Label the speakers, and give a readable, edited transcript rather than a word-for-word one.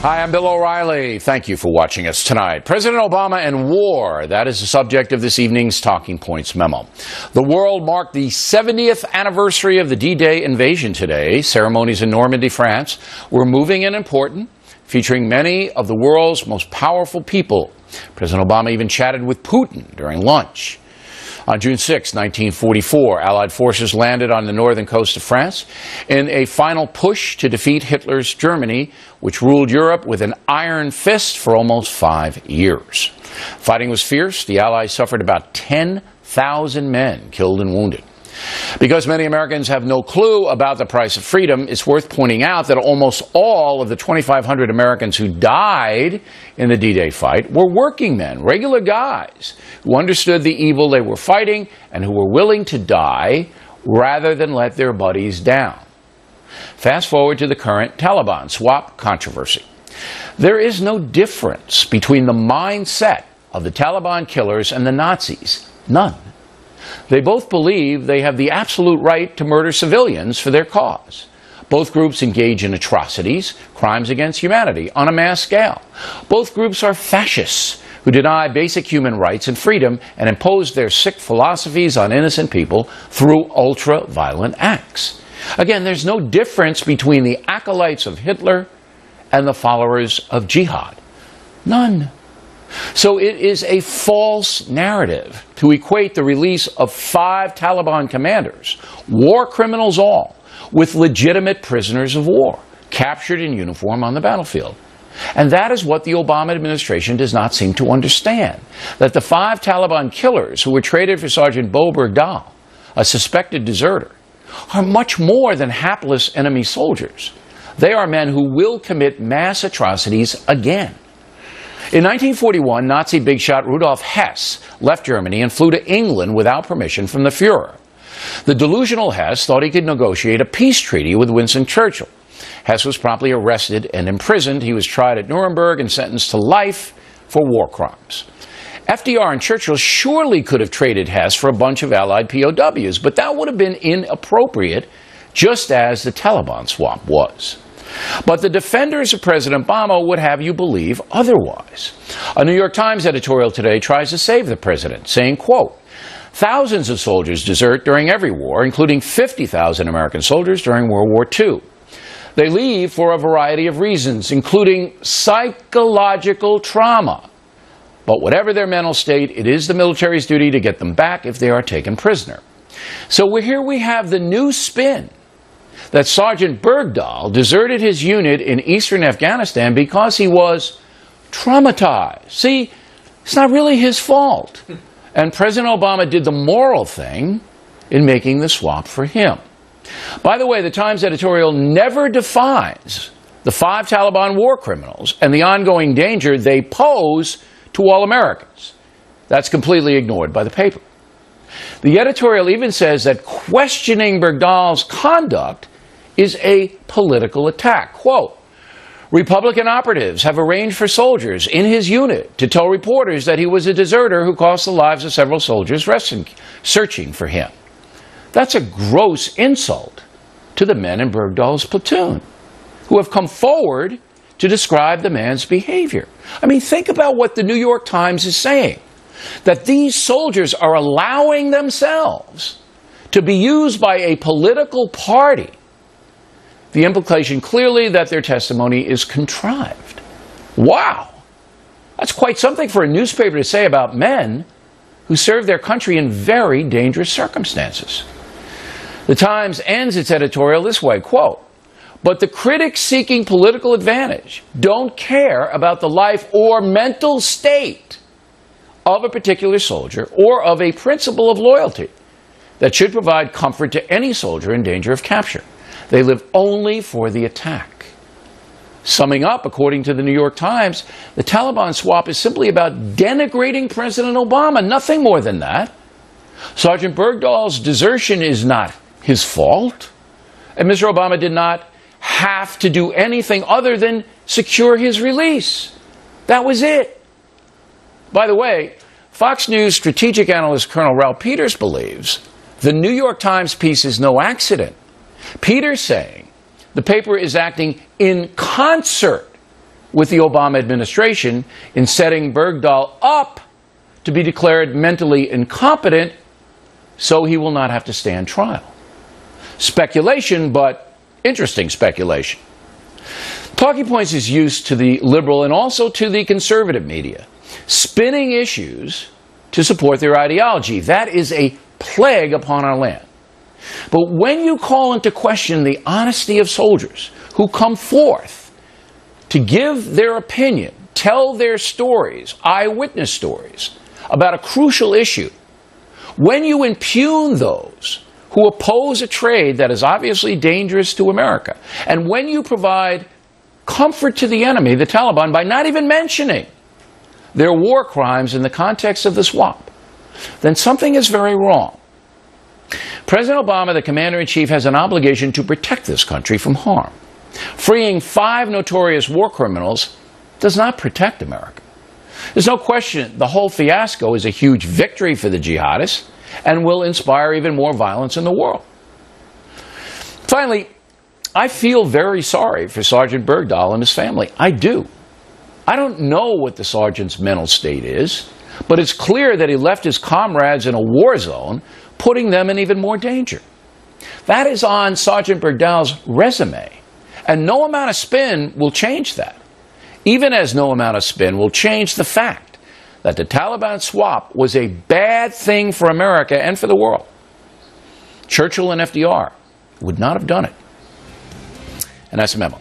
Speaker 1: Hi, I'm Bill O'Reilly. Thank you for watching us tonight. President Obama and war, that is the subject of this evening's Talking Points memo. The world marked the 70th anniversary of the D-Day invasion today. Ceremonies in Normandy, France, were moving and important, featuring many of the world's most powerful people. President Obama even chatted with Putin during lunch. On June 6, 1944, Allied forces landed on the northern coast of France in a final push to defeat Hitler's Germany, which ruled Europe with an iron fist for almost 5 years. Fighting was fierce. The Allies suffered about 10,000 men killed and wounded. Because many Americans have no clue about the price of freedom, it's worth pointing out that almost all of the 2,500 Americans who died in the D-Day fight were working men, regular guys, who understood the evil they were fighting and who were willing to die rather than let their buddies down. Fast forward to the current Taliban swap controversy. There is no difference between the mindset of the Taliban killers and the Nazis. None. They both believe they have the absolute right to murder civilians for their cause. Both groups engage in atrocities, crimes against humanity, on a mass scale. Both groups are fascists who deny basic human rights and freedom and impose their sick philosophies on innocent people through ultra-violent acts. Again, there's no difference between the acolytes of Hitler and the followers of jihad. None. So it is a false narrative to equate the release of 5 Taliban commanders, war criminals all, with legitimate prisoners of war, captured in uniform on the battlefield. And that is what the Obama administration does not seem to understand, that the 5 Taliban killers who were traded for Sergeant Bergdahl, a suspected deserter, are much more than hapless enemy soldiers. They are men who will commit mass atrocities again. In 1941, Nazi big shot Rudolf Hess left Germany and flew to England without permission from the Fuhrer. The delusional Hess thought he could negotiate a peace treaty with Winston Churchill. Hess was promptly arrested and imprisoned. He was tried at Nuremberg and sentenced to life for war crimes. FDR and Churchill surely could have traded Hess for a bunch of Allied POWs, but that would have been inappropriate, just as the Taliban swap was. But the defenders of President Obama would have you believe otherwise. A New York Times editorial today tries to save the president, saying, quote, "Thousands of soldiers desert during every war, including 50,000 American soldiers during World War II. They leave for a variety of reasons, including psychological trauma. But whatever their mental state, it is the military's duty to get them back if they are taken prisoner." So here we have the new spin that Sergeant Bergdahl deserted his unit in eastern Afghanistan because he was traumatized. See, it's not really his fault. And President Obama did the moral thing in making the swap for him. By the way, the Times editorial never defines the 5 Taliban war criminals and the ongoing danger they pose to all Americans. That's completely ignored by the paper. The editorial even says that questioning Bergdahl's conduct is a political attack. Quote, "Republican operatives have arranged for soldiers in his unit to tell reporters that he was a deserter who cost the lives of several soldiers searching for him." That's a gross insult to the men in Bergdahl's platoon, who have come forward to describe the man's behavior. I mean, think about what the New York Times is saying, that these soldiers are allowing themselves to be used by a political party. The implication clearly that their testimony is contrived. Wow! That's quite something for a newspaper to say about men who serve their country in very dangerous circumstances. The Times ends its editorial this way, quote, "But the critics seeking political advantage don't care about the life or mental state of a particular soldier or of a principle of loyalty that should provide comfort to any soldier in danger of capture. They live only for the attack." Summing up, according to the New York Times, the Taliban swap is simply about denigrating President Obama, nothing more than that. Sergeant Bergdahl's desertion is not his fault, and Mr. Obama did not have to do anything other than secure his release. That was it. By the way, Fox News strategic analyst Colonel Ralph Peters believes the New York Times piece is no accident. Peters saying the paper is acting in concert with the Obama administration in setting Bergdahl up to be declared mentally incompetent so he will not have to stand trial. Speculation, but interesting speculation. Talking Points is used to the liberal and also to the conservative media, spinning issues to support their ideology. That is a plague upon our land. But when you call into question the honesty of soldiers who come forth to give their opinion, tell their stories, eyewitness stories, about a crucial issue, when you impugn those who oppose a trade that is obviously dangerous to America, and when you provide comfort to the enemy, the Taliban, by not even mentioning their war crimes in the context of the swap, then something is very wrong. President Obama, the commander-in-chief, has an obligation to protect this country from harm. Freeing 5 notorious war criminals does not protect America. There's no question the whole fiasco is a huge victory for the jihadists and will inspire even more violence in the world. Finally, I feel very sorry for Sergeant Bergdahl and his family. I do. I don't know what the sergeant's mental state is, but it's clear that he left his comrades in a war zone, putting them in even more danger. That is on Sergeant Bergdahl's resume, and no amount of spin will change that. Even as no amount of spin will change the fact that the Taliban swap was a bad thing for America and for the world. Churchill and FDR would not have done it. And that's a memo.